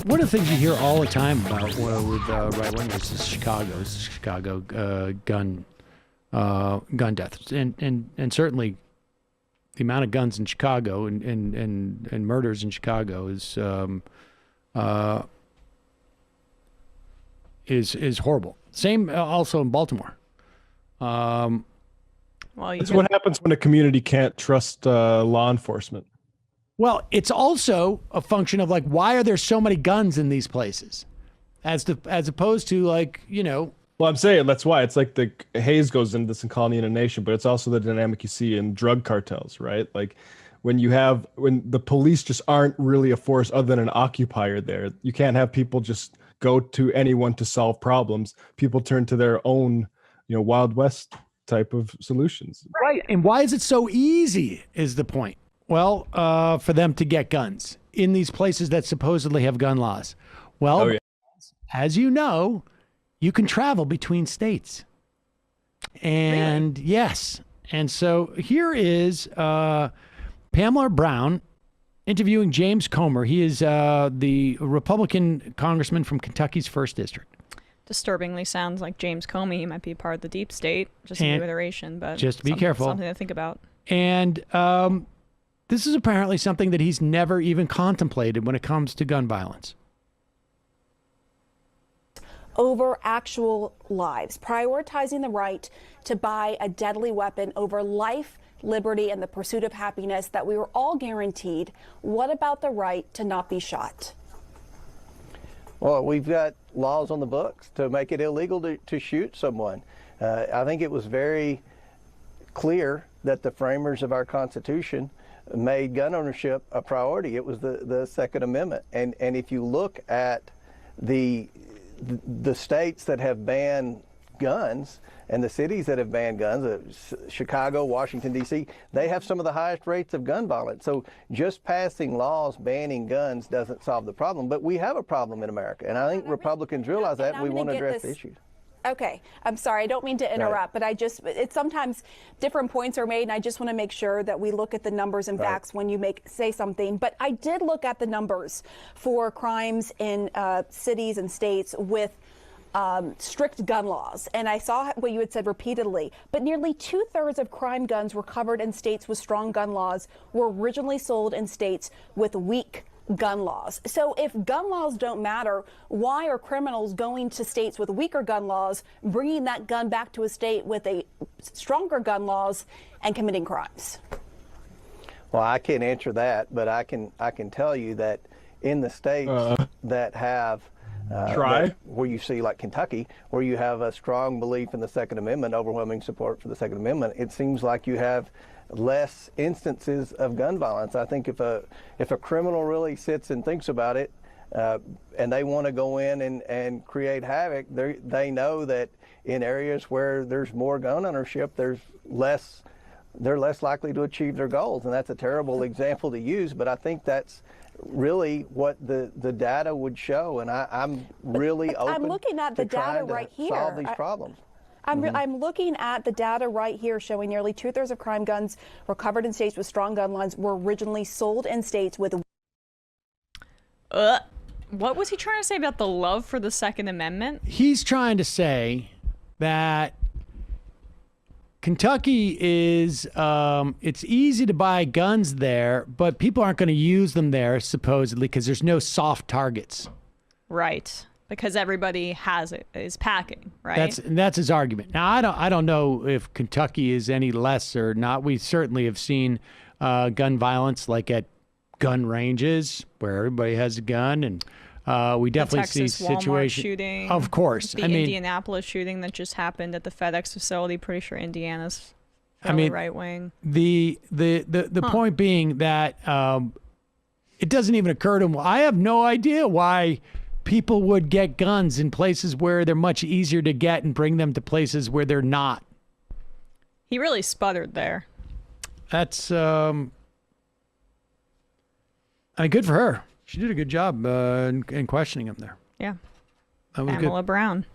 One of the things you hear all the time about with right wingers is Chicago gun deaths, and certainly the amount of guns in Chicago and murders in Chicago is horrible. Same also in Baltimore. Well, that's what happens when a community can't trust law enforcement. Well, it's also a function of like, why are there so many guns in these places, as opposed to like, you know. Well, I'm saying that's why it's like the Hayes goes into this in Colony in a Nation, but it's also the dynamic you see in drug cartels, right? Like when the police just aren't really a force other than an occupier there. You can't have people just go to anyone to solve problems. People turn to their own, Wild West type of solutions. Right. And why is it so easy is the point. Well, for them to get guns in these places that supposedly have gun laws. Well, as you know, you can travel between states. And really? Yes. And so here is Pamela Brown interviewing James Comer. He is the Republican congressman from Kentucky's 1st District. Disturbingly sounds like James Comey. He might be part of the deep state. Just a new iteration, but just be careful. Something to think about. And this is apparently something that he's never even contemplated when it comes to gun violence. Over actual lives, prioritizing the right to buy a deadly weapon over life, liberty, and the pursuit of happiness that we were all guaranteed. What about the right to not be shot? Well, we've got laws on the books to make it illegal to shoot someone. I think it was very clear that the framers of our Constitution made gun ownership a priority. It was the Second Amendment. And if you look at the states that have banned guns and the cities that have banned guns, Chicago, Washington, D.C., they have some of the highest rates of gun violence. So just passing laws banning guns doesn't solve the problem. But we have a problem in America. And I think Republicans realize that, and we want to address the issue. Okay, I'm sorry, I don't mean to interrupt, but it's sometimes different points are made, and I just want to make sure that we look at the numbers and facts when you say something. But I did look at the numbers for crimes in cities and states with strict gun laws, and I saw what you had said repeatedly, but nearly 2/3 of crime guns recovered in states with strong gun laws were originally sold in states with weak gun laws. So if gun laws don't matter, why are criminals going to states with weaker gun laws, bringing that gun back to a state with a stronger gun laws and committing crimes? Well, I can't answer that, but I can tell you that in the states that have where you see like Kentucky, where you have a strong belief in the Second Amendment, overwhelming support for the Second Amendment, it seems like you have less instances of gun violence. I think if a criminal really sits and thinks about it, and they want to go in and create havoc, they know that in areas where there's more gun ownership, they're less likely to achieve their goals. And that's a terrible example to use, but I think that's really what the data would show. And I'm really open. I'm looking at the data right here. Solve these problems. I'm looking at the data right here showing nearly 2/3 of crime guns recovered in states with strong gun laws were originally sold in states with. What was he trying to say about the love for the Second Amendment? He's trying to say that Kentucky is, it's easy to buy guns there, but people aren't going to use them there, supposedly, because there's no soft targets. Right. Because everybody is packing, right? That's his argument. Now, I don't know if Kentucky is any less or not. We certainly have seen gun violence, like at gun ranges where everybody has a gun, and we definitely see situations. Shooting, of course, the Indianapolis shooting that just happened at the FedEx facility. Pretty sure Indiana's fairly right wing. The point being that it doesn't even occur to him. I have no idea why people would get guns in places where they're much easier to get and bring them to places where they're not. He really sputtered there. That's, good for her. She did a good job in questioning him there. Yeah. That was Pamela good. Brown.